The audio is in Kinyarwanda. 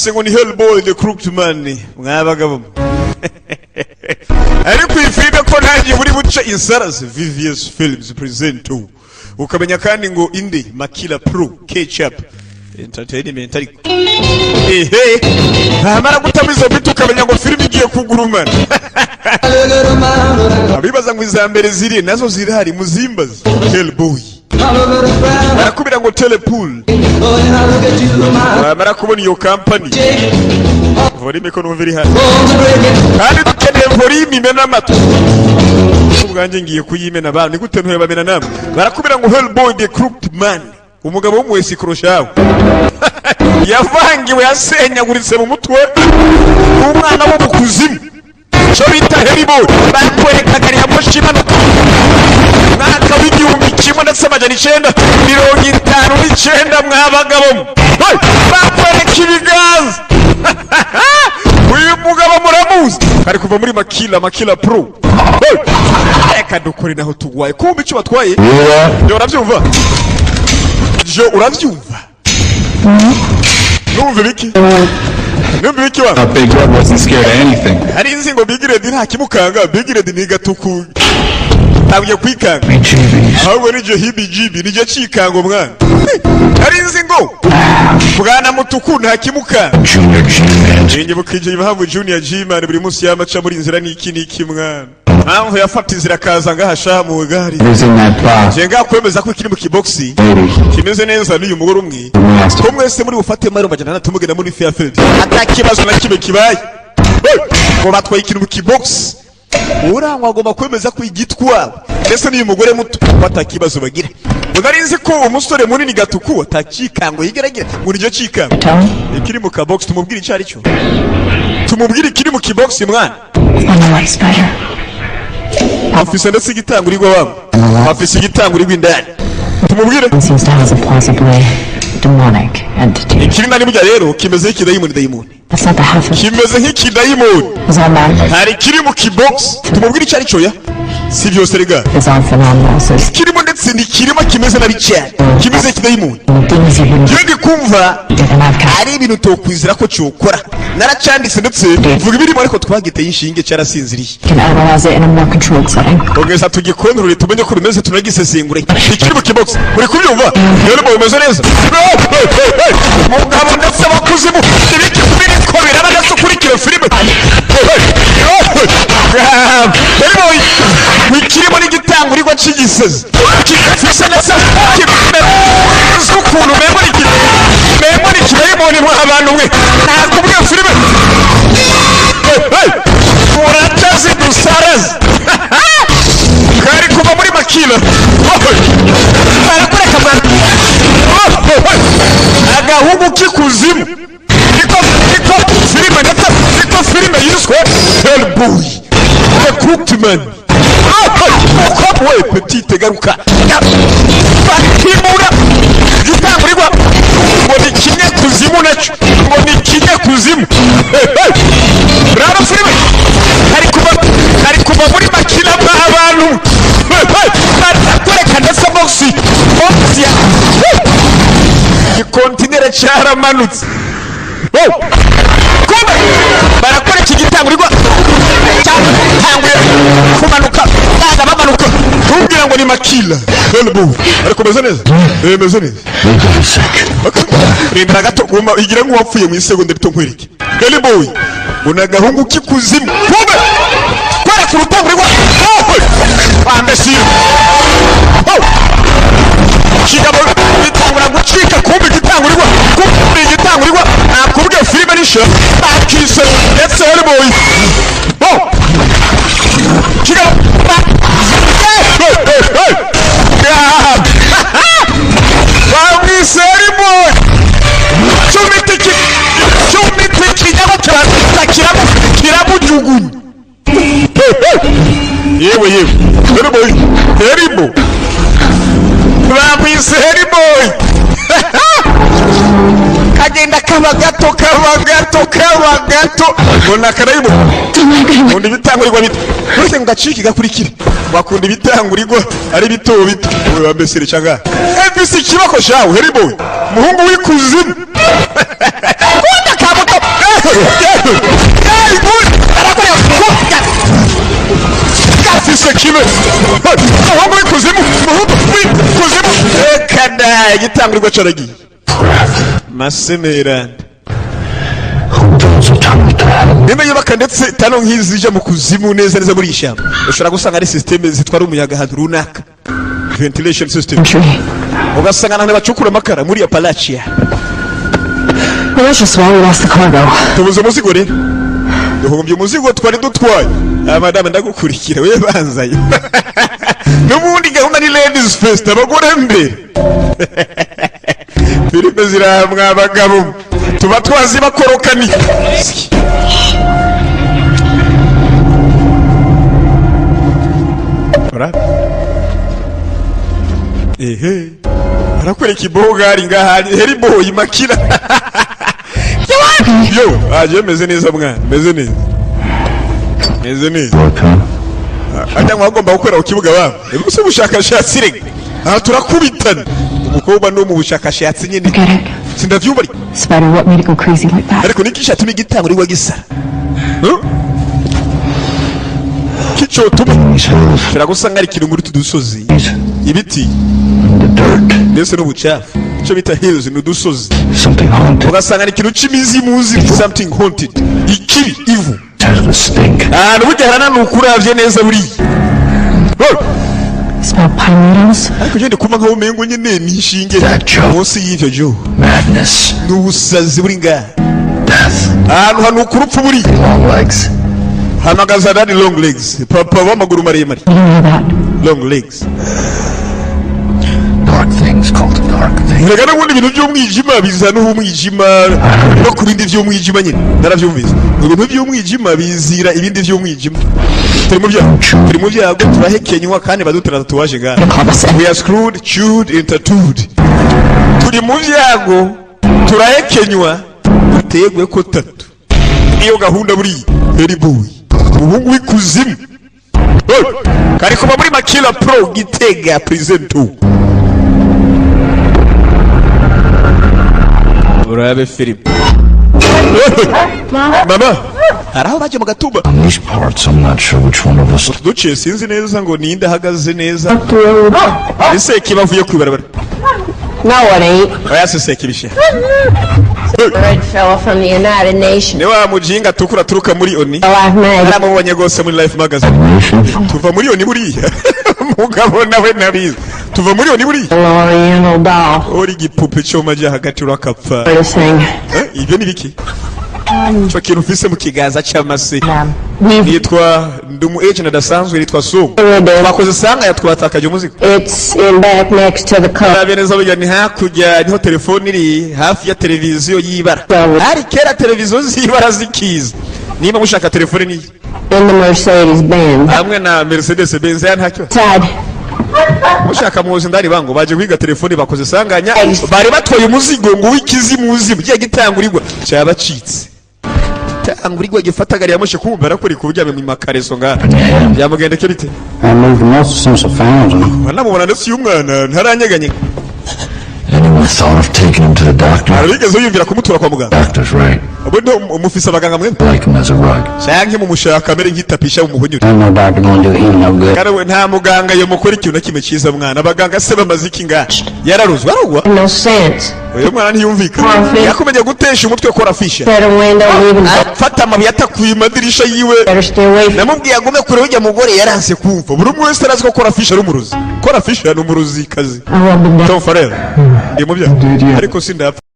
bamwise ngo ni Hellboy the Crooked Man mwabagabo ariko ifiga ko ntangiye buri buce insarazi VVS Films present ukamenya kandi ngo indi Makila Pro Ketchup Entertainment ariko hamara gutamiza bitu ukamenya ngo film igiye kugurumana abibaza ngo izambere ziri nazo zirahari muzimbazi Hellboy barakubira ngo Telepool bamara kubona iyo company volume ko numva iri hano kandi dukeneye volume imena amatu ubwanjye ngiye kuyimena abantu ni gute ntuye bamena namwe barakubira ngo Hellboy the Crooked Man umugabo w'umwesi kurushaho yavangiwe yasenyaguritse mu mutwe umwana wo mu kuzimu cyo bita Hellboy bakwerekaga ari hamushima mwaka w'igihumbi kimwe ndetse amajana 959 mwabagabo bakwereka ibiganza uyu mugabo muramuzi ari kuva muri Makila Pro reka dukore naho tugwaye kumbe icyo batwaye yo urabyumva jo urabyumva numva biki wa Big Red wasn't scared of anything. hari inzingo Big Red nta kimukanga Big Red ni gatuku ntabwo kwikanga ahubwo ni je hibijibi ni je cikango mwana hari inzingo bwana mutuku nta kimukanga Junior G-Man. Jinge bukije impamvu Junior G-Man buri munsi yamaca muri inzira niki mwana mpamvu yafata inzira kaza ngahasha mu gari jenga kwemeza ko kiri mu kiboxi kimeze neza n'uyu mugore umwe ko mwese muri bufate mari majana tumugena muri Fairfield atakibazo na kibe kibaye ko batwaye ikintu mu kiboxi urangwa agomba kwemeza ko igitwa ndetse n'uyu mugore muto batakibazo bagira unarinzi ko umusore munini gatuku atakikango yigeragera muri cyo cikango ikiri mu kabox tumubwira icyo ari cyo tumubwira ikiri mu kibox mwana afise ndetse igitangurirwa wabo afise igitangurirwa indani tumubwire ikiri nani burya rero kimeze nk'ikidayimoni kimeze nk'ikidayimoni hari kiri mu kibox tumubwire icyo ari cyo ya si byose rega kirimo ndetse ni kirimo kimeze nabi cyane kimeze nk'ikidayimoni ndi kumva ari ibintu tokwizira ko cyokora naracanditse ndetse vuga ibirimo ariko twagiteye inshinge cyarasinziriye ongeza tugikontrole tumenye ko bimeze tunagisesengure ikiri mu kibox uri kubyumva rero bumeze neza mugabo ndetse bakuzimu ibiki biriko biraba nasukurikira filime wikirimo n'igitangurigwa cy'igisezi kifise ndetse ukuntu memori kidayimoni mwa abantu mwe nakubwiye filime muratazi dusarazi kari kuva muri Makila barakureka mwana agahugu kikuzimu niko filime ndetse niko filime yiswe Hellboy the Crooked Man uko we petite garuka bakimura gitangurirwa ngo ni kinyekuzimu nacyo ngo ni kinyekuzimu raba filime ari kuva muri Makila abantu barakureka ndetse box ya ikontinere cyaramanutse kumbe barakoreka igitangurirwa cyatanguye kumanuka baza bamanuka kumbwira ngo ni Makila Hellboy ariko meze neza meze neza rindira gato guma igira nk'uwapfuye mu isegonda bito nkwereke Hellboy unagahungu kikuzimu kumbe kwara ku rutangurirwa bambesira kigabo bitangura gucika kumbe gitangurirwa kumbe gitangurirwa nakubwiye filime nisha bakise ndetse Hellboy kigabo bamwise Hellboy chumite kinyabo kiramujugunye yewe Hellboy bamwise Hellboy kagenda kaba gato mbona karayibo undi bitangurirwa bito uretse ngaciki gakurikira bakunda ibitangurirwa ari bito we bambesere cyanga FBC kibako shawe Hellboy muhungu wikuzimu kwanda kabuto gafise kimwe umuhungu w'ikuzimu kada igitangurirwa caragiye masemeranda nimba yubaka ndetse tano nk'izi ija mu kuzimu neza neza muri ishyamba ushobora gusanga ari systeme zitwara umuyaga ahantu runaka ventilation system ugasanga n'ahantu bacukura amakara muri Appalachia tubuze umuzigo rero duhumbye umuzigo twari dutwaye madame ndagukurikira we banzayo n'ubundi gahunda ni ladies first abagore mbere filime zirahamwa abagabo tuba twazi bakorokani ehe arakwereka ibogari ngahari heri boy makira yo aje meze neza mwana meze neza ajya mwagomba gukora ukibuga babo ebuse ubushakashatsi rege aha turakubitana umukobwa no mu bushakashatsi nyine sindavyumva Spider, what made it go crazy like that? ariko nikisha tumi gitango riwa gisara kicho tuma biragusanga ari kintu muri tudusozi ibiti ndetse n'ubucafu cyo bita hills n'udusozi ugasanga ari kintu c'imizi muzi something haunted ikiri ivu n'ubujyana n'ukuravye neza buri Smell pine needles? ariko jende kuma nka umengo nyine nishinge munsi y'ivyo jo Madness. n'ubusazi buri nga Death. hano kurupfu buri Long legs. hamagaza dadi long legs papa w'amaguru maremare You don't know that. long legs Dark things called dark things. rega n'ubundi ibintu by'umwijima bizana umwijima no ku bindi by'umwijima nyine narabyumvise ibintu by'umwijima bizira ibindi by'umwijima turi mu byago turahekenywa kandi badutera tatuwaje ngaha we are screwed chewed and tattooed turi mu byago turahekenywa dutegwe ko tatu iyo gahunda buri very boy ubungu w'ikuzimu kari kuba muri Makila Pro Gitega presento urabe film mama araho baje mu gatumba On these parts, I'm not sure which one of us. duciye sinzi neza ngo ninde ahagaze neza ese kibavuye kwibarabara No, it ain't. oya se kibishe Red fella from the United Nations. ni wa mujinga tukura turuka muri oni Life magazine. aramubonye gose muri Life magazine tuva muri oni buriya mugabo nawe nabizi tuva muri oni buriya Oriental doll. ori gipupe cyo maje hagati urakapfa This thing. ibyo ni biki cyo kintu ufise mu kiganza cy'amase We've nitwa ndumu agent adasanzwe nitwa so bakoze sanga yatwatakaje umuzigo It's in back next to the car. abeneza burya ni hakujya niho telefone iri hafi ya televiziyo y'ibara hari kera televiziyo z'ibara zikiza niba mushaka telefone ni In the Mercedes Benz. hamwe na Mercedes Benz ya ntacyo Side. mushaka muzi ndari bango baje kwiga telefone bakoze sanganya bari batoye umuzigo ngo w'ikizimuzi bugiye gitangurirwa cyabacitse tangurirwa gifataga yamushe kumva arakuri kubyame mu makareso ngara yamugendeke bite I moved most since I found him. wanamubona ndetse y'umwana ntaranyeganye Anyone thought of taking him to the doctor? arabigeze yumvira kumutura kwa muganga Doctor's right. ubundi umufisa abaganga mwe Like him as a rug. canke mumushaka amere nk'itapisha umuhunyure Ain't no doctor gonna do him no good. kandi we nta muganga yo mukora ikintu na kimwe cyiza mwana abaganga se bamaze iki ngaha yararuzwa arugwa No sense. uyu mwana ntiyumvikana yakomeje gutesha umutwe kora fisha Better window leaving. afata amabuye atakuye amadirisha yiwe Better stay away from. namubwiye agume kure ujya mugore yaranse kumva buri umwe wese arazi ko kora fisha ari umurozi kora fisha ni umurozi kazi I rubbed him down. Tom Farrell ndi mu byaha ariko sindapfa